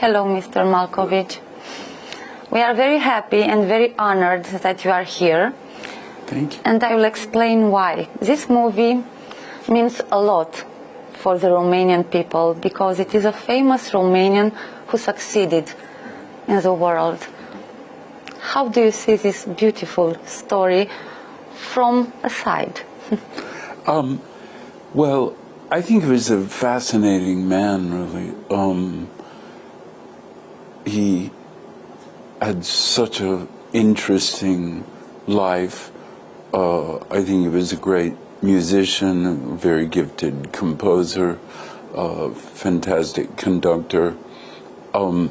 Hello, Mr. Malkovich. We are very happy and very honored that you are here. Thank you. And I will explain why. This movie means a lot for the Romanian people because it is a famous Romanian who succeeded in the world. How do you see this beautiful story from a side? Well, I think he was a fascinating man, really. He had such an interesting life. I think he was a great musician, a very gifted composer, fantastic conductor, and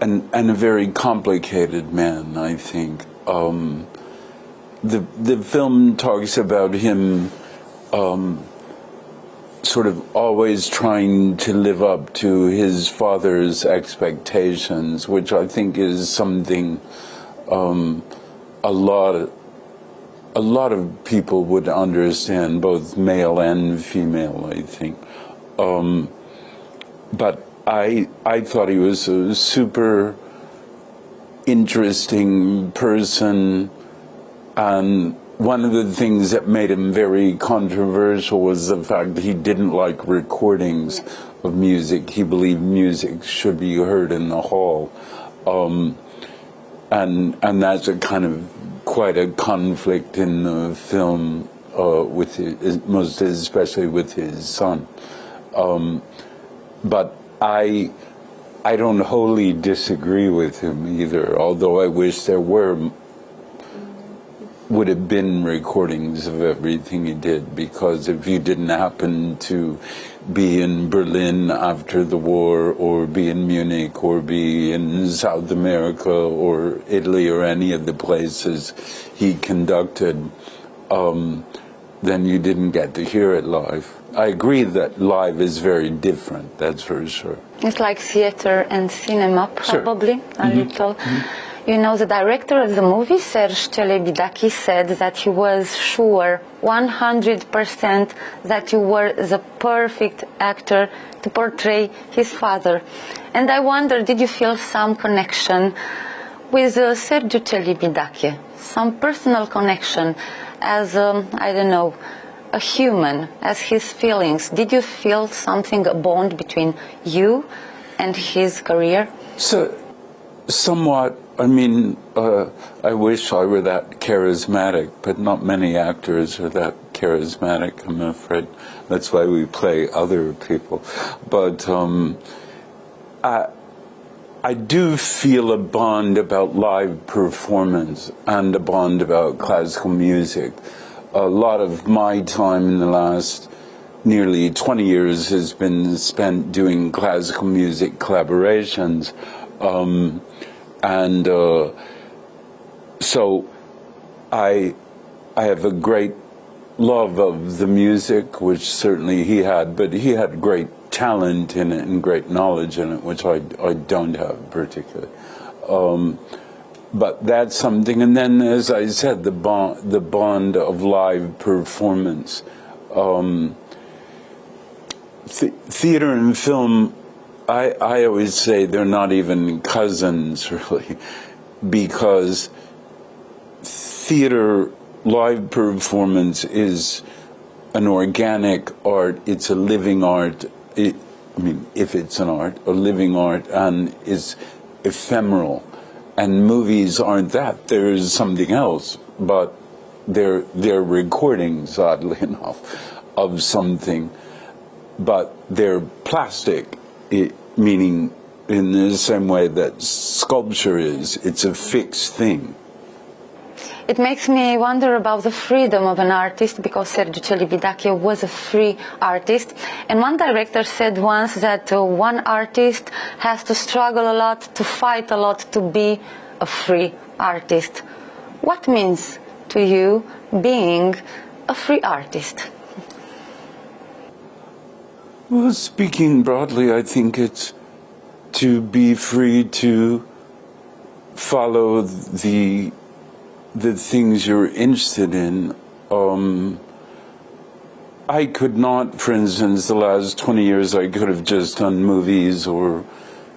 a very complicated man, I think. The film talks about him sort of always trying to live up to his father's expectations, which I think is something a lot of people would understand, both male and female, I think. But I thought he was a super interesting person, and one of the things that made him very controversial was the fact that he didn't like recordings of music. He believed music should be heard in the hall. And that's a kind of quite a conflict in the film, with most especially with his son. But I don't wholly disagree with him either, although I wish there would have been recordings of everything he did, because if you didn't happen to be in Berlin after the war, or be in Munich, or be in South America or Italy or any of the places he conducted, then you didn't get to hear it live. I agree that live is very different, that's for sure. It's like theater and cinema, probably, a little. You know, the director of the movie, Sergiu Celibidache, said that he was sure 100% that you were the perfect actor to portray his father. And I wonder, did you feel some connection with Sergiu Celibidache? Some personal connection as, I don't know, a human, as his feelings? Did you feel something, a bond between you and his career? So, somewhat. I mean, I wish I were that charismatic, but not many actors are that charismatic, I'm afraid. That's why we play other people. But I do feel a bond about live performance and a bond about classical music. A lot of my time in the last nearly 20 years has been spent doing classical music collaborations. And so I have a great love of the music, which certainly he had, but he had great talent in it and great knowledge in it, which I don't have particularly. But that's something. And then, as I said, the bond of live performance. Theater and film, I always say they're not even cousins, really, because theater live performance is an organic art. It's a living art. I mean, if it's an art, a living art, and is ephemeral. And movies aren't that. There's something else, but they're recordings, oddly enough, of something, but they're plastic. Meaning, in the same way that sculpture is, it's a fixed thing. It makes me wonder about the freedom of an artist, because Sergiu Celibidache was a free artist. And one director said once that one artist has to struggle a lot, to fight a lot, to be a free artist. What means to you being a free artist? Well, speaking broadly, I think it's to be free to follow the things you're interested in. I could not, for instance, the last 20 years, I could have just done movies or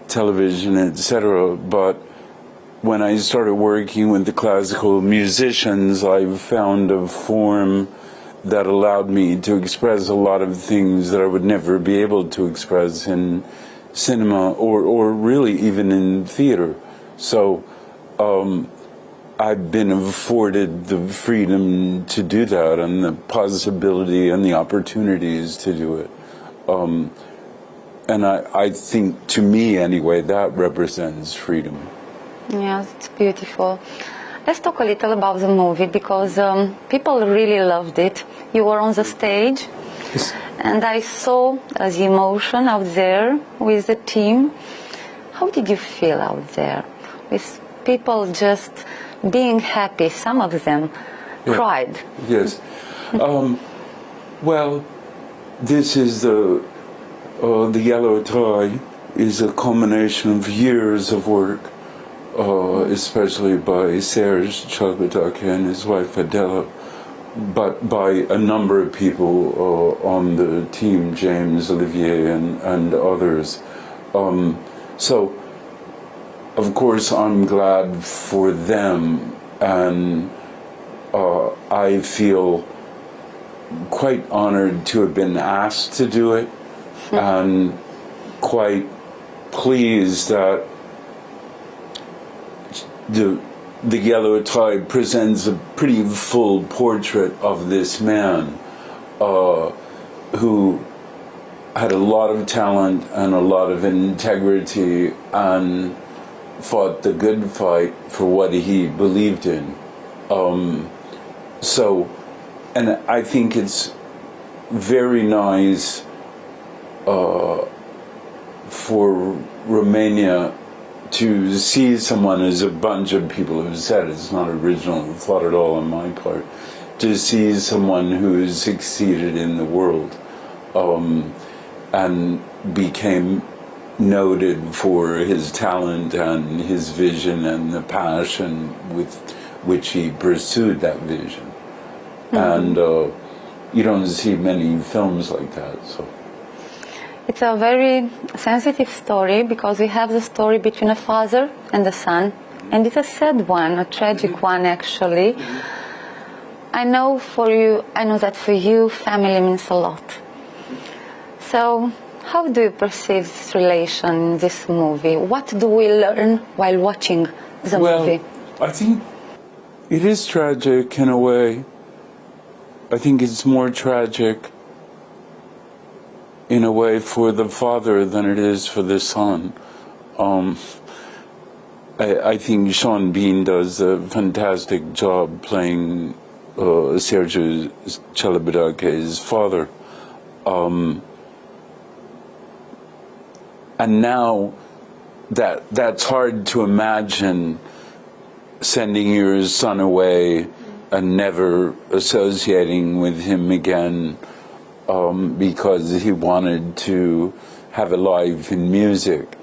television, etc. But when I started working with the classical musicians, I found a form that allowed me to express a lot of things that I would never be able to express in cinema or really even in theater. So I've been afforded the freedom to do that and the possibility and the opportunities to do it. And I think, to me anyway, that represents freedom. Yeah, it's beautiful. Let's talk a little about the movie, because people really loved it. You were on the stage, Yes. and I saw the emotion out there with the team. How did you feel out there with people just being happy? Some of them cried. Yes. Well, this is the Yellow Tie is a culmination of years of work, especially by Sergiu Celibidache and his wife Adela, but by a number of people on the team, James, Olivier, and others. So, of course, I'm glad for them, and I feel quite honored to have been asked to do it, and quite pleased that the Yellow Tie presents a pretty full portrait of this man who had a lot of talent and a lot of integrity and fought the good fight for what he believed in. And I think it's very nice for Romania to see someone, as a bunch of people have said, it's not original thought at all on my part, to see someone who has succeeded in the world and became noted for his talent and his vision and the passion with which he pursued that vision. And you don't see many films like that. So It's a very sensitive story, because we have the story between a father and a son, and it's a sad one, a tragic one actually. I know that for you, family means a lot. So how do you perceive this relation in this movie? What do we learn while watching the movie? I think it is tragic in a way. I think it's more tragic in a way for the father than it is for the son. I think Sean Bean does a fantastic job playing Sergiu Celibidache's father. And now that's hard to imagine, sending your son away and never associating with him again, because he wanted to have a life in music.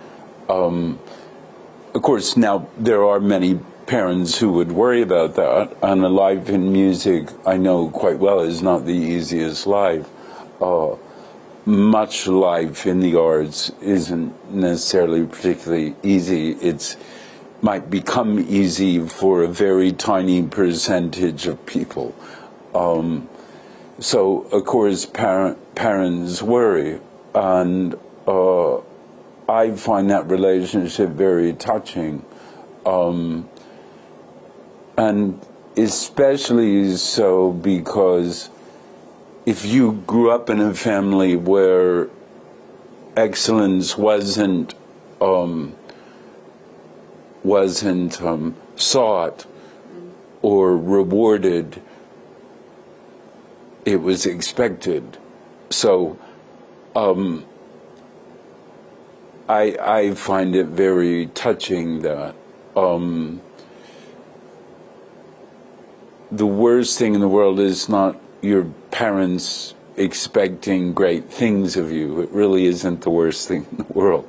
Of course, now there are many parents who would worry about that, and a life in music, I know quite well, is not the easiest life. Much life in the arts isn't necessarily particularly easy. It might become easy for a very tiny percentage of people. So, of course, parents worry, and I find that relationship very touching, and especially so because if you grew up in a family where excellence wasn't sought or rewarded, it was expected. So I find it very touching that the worst thing in the world is not your parents expecting great things of you. It really isn't the worst thing in the world.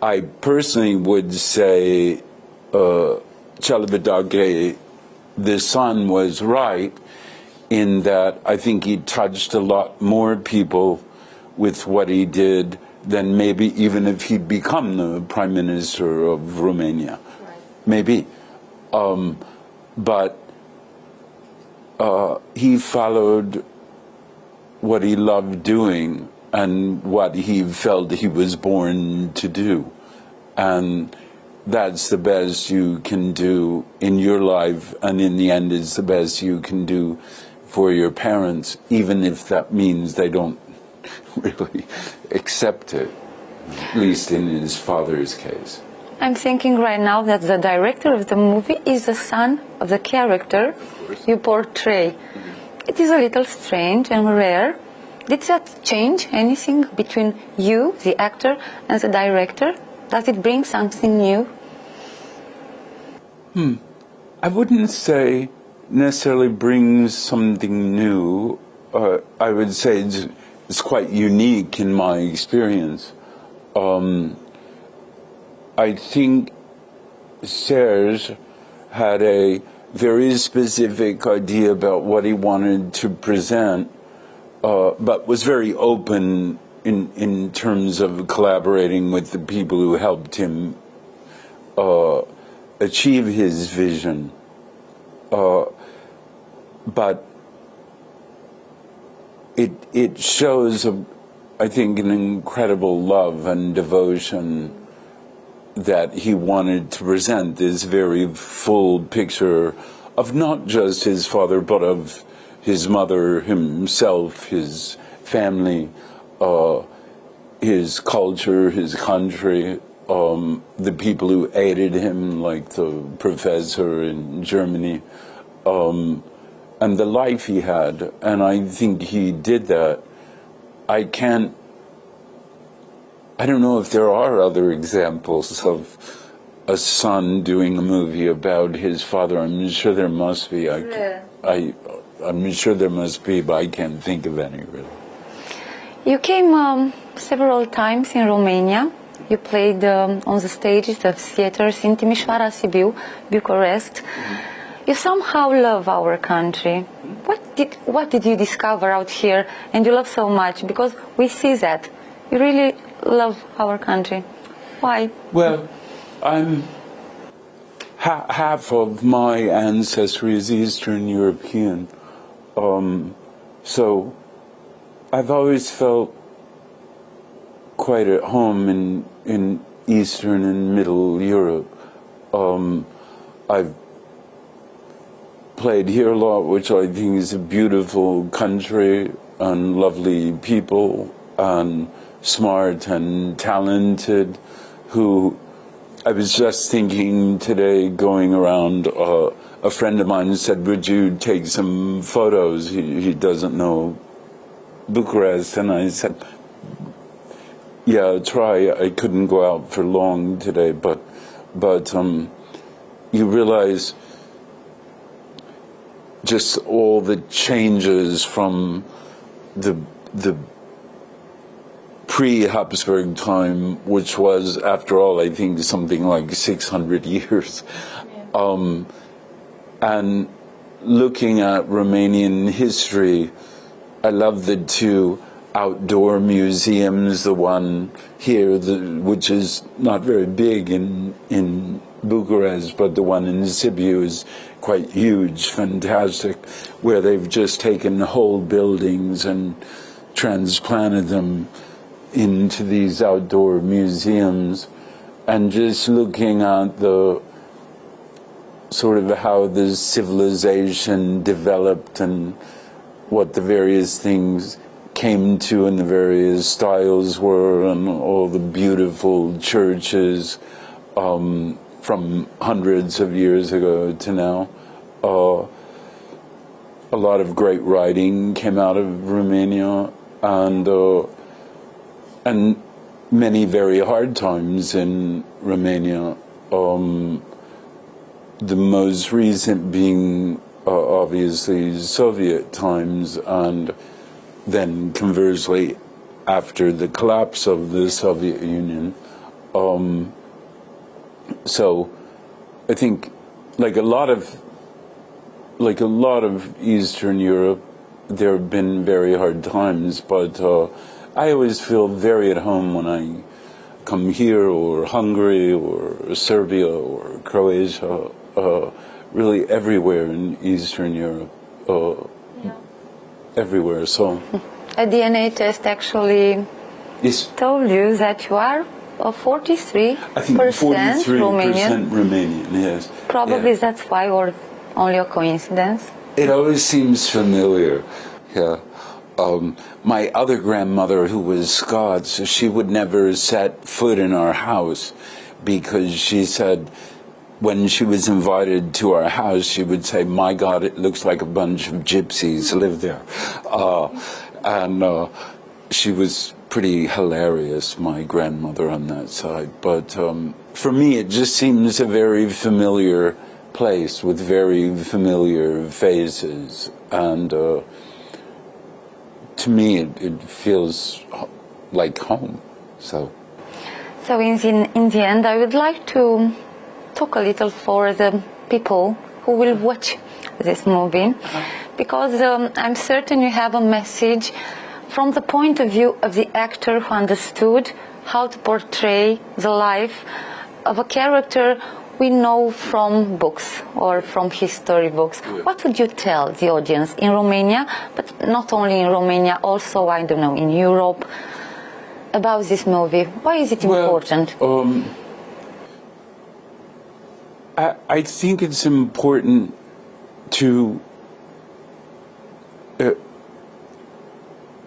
I personally would say Celibidache, the son, was right in that I think he touched a lot more people with what he did than maybe even if he'd become the Prime Minister of Romania. Right. Maybe. But he followed what he loved doing and what he felt he was born to do. And that's the best you can do in your life, and in the end it's the best you can do for your parents, even if that means they don't really accept it, at least in his father's case. I'm thinking right now that the director of the movie is the son of the character you portray. It is a little strange and rare. Did that change anything between you, the actor, and the director? Does it bring something new? I wouldn't say necessarily brings something new. I would say it's quite unique in my experience. I think Serge had a very specific idea about what he wanted to present, but was very open in terms of collaborating with the people who helped him achieve his vision. But it shows, I think, an incredible love and devotion that he wanted to present this very full picture of not just his father, but of his mother, himself, his family, his culture, his country, the people who aided him, like the professor in Germany, and the life he had. And I think he did that. I don't know if there are other examples of a son doing a movie about his father. I'm sure there must be. I'm sure there must be, but I can't think of any, really. You came several times in Romania. You played on the stages of theaters in Timișoara, Sibiu, Bucharest. You somehow love our country. What did you discover out here and you love so much? Because we see that. You really love our country. Why? Well, half of my ancestry is Eastern European. So I've always felt quite at home in Eastern and Middle Europe. I've played here a lot, which I think is a beautiful country and lovely people and smart and talented, who I was just thinking today going around, a friend of mine said, would you take some photos? He doesn't know Bucharest, and I said, yeah, I'll try. I couldn't go out for long today, but you realize just all the changes from the pre-Habsburg time, which was, after all, I think something like 600 years. Yeah. And looking at Romanian history, I love the two outdoor museums, the one here, which is not very big in Bucharest, but the one in Sibiu is quite huge, fantastic, where they've just taken whole buildings and transplanted them into these outdoor museums, and just looking at the sort of how the civilization developed and what the various things came to and the various styles were, and all the beautiful churches from hundreds of years ago to now. A lot of great writing came out of Romania, and many very hard times in Romania. The most recent being obviously Soviet times, and then conversely after the collapse of the Soviet Union. So I think like a lot of Eastern Europe, there have been very hard times, but I always feel very at home when I come here, or Hungary, or Serbia, or Croatia, really everywhere in Eastern Europe, everywhere. So a DNA test actually told you that you are 43% I think 43% Romanian. Yes. Probably that's why, or only a coincidence. It always seems familiar. Yeah. My other grandmother, who was Scots, she would never set foot in our house because she said when she was invited to our house, she would say, "My God, it looks like a bunch of gypsies live there." And she was pretty hilarious, my grandmother on that side. But for me, it just seems a very familiar place with very familiar faces. And to me, it feels like home. So in the end, I would like to talk a little for the people who will watch this movie, because I'm certain you have a message from the point of view of the actor who understood how to portray the life of a character we know from books or from history books. What would you tell the audience in Romania, but not only in Romania, also, I don't know, in Europe, about this movie? Why is it important? I think it's important to,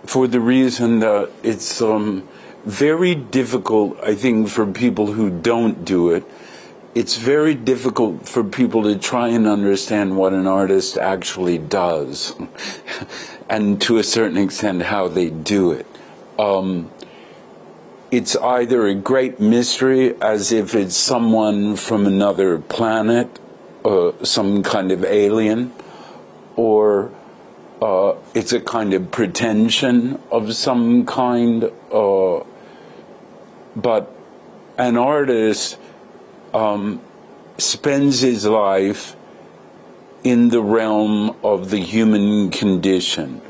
for the reason that it's very difficult, I think, for people who don't do it. It's very difficult for people to try and understand what an artist actually does and to a certain extent how they do it. It's either a great mystery, as if it's someone from another planet, some kind of alien, or it's a kind of pretension of some kind. But an artist spends his life in the realm of the human condition,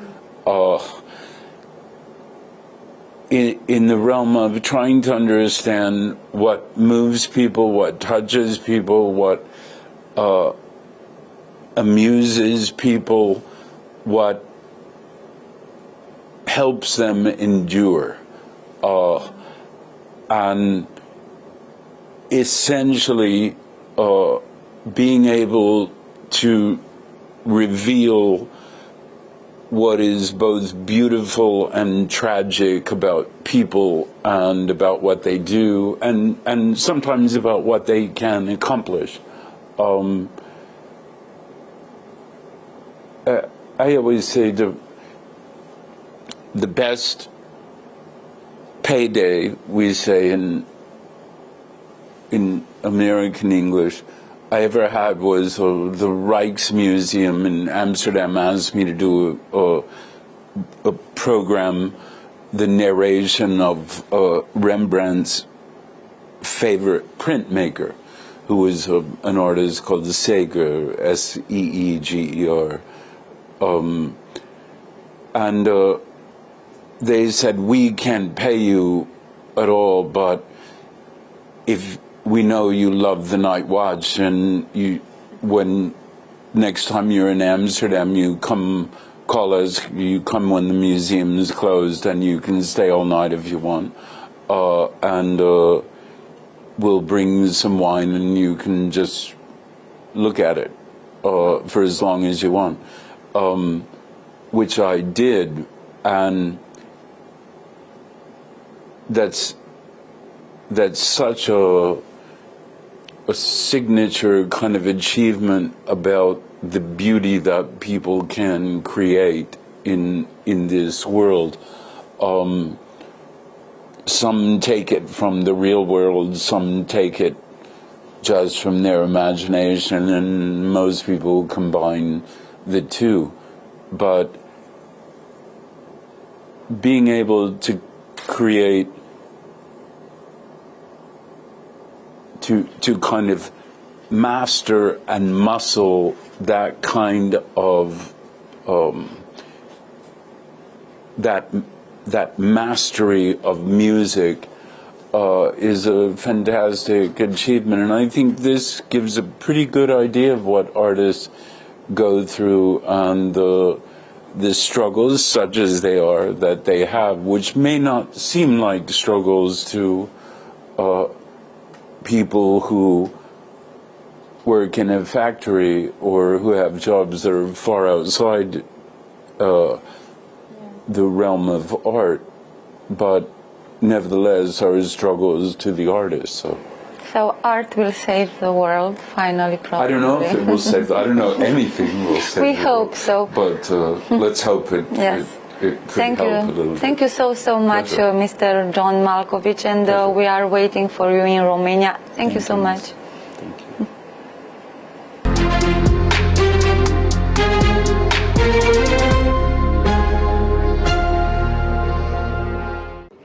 in the realm of trying to understand what moves people, what touches people, what amuses people, what helps them endure, and essentially being able to reveal what is both beautiful and tragic about people and about what they do, and sometimes about what they can accomplish. I always say the best payday, we say in American English, I ever had was the Rijksmuseum in Amsterdam asked me to do a program, the narration of Rembrandt's favorite printmaker, who was an artist called Seeger, Seeger. And they said, we can't pay you at all, but if we know you love the Night Watch, and when next time you're in Amsterdam, you come call us, you come when the museum is closed, and you can stay all night if you want, and we'll bring some wine and you can just look at it for as long as you want, which I did, and that's such a signature kind of achievement about the beauty that people can create in this world. Some take it from the real world, some take it just from their imagination, and most people combine the two. But being able to create, to kind of master and muscle that kind of that that mastery of music is a fantastic achievement, and I think this gives a pretty good idea of what artists go through and the struggles, such as they are, that they have, which may not seem like struggles to people who work in a factory or who have jobs that are far outside the realm of art, but nevertheless are struggles to the artist. So art will save the world finally, probably. I don't know if it will save. I don't know anything will save. We the hope world, so. But let's hope it. Yes. It could help a little. Thank you so much, Mr. John Malkovich, and we are waiting for you in Romania. Thank you so much.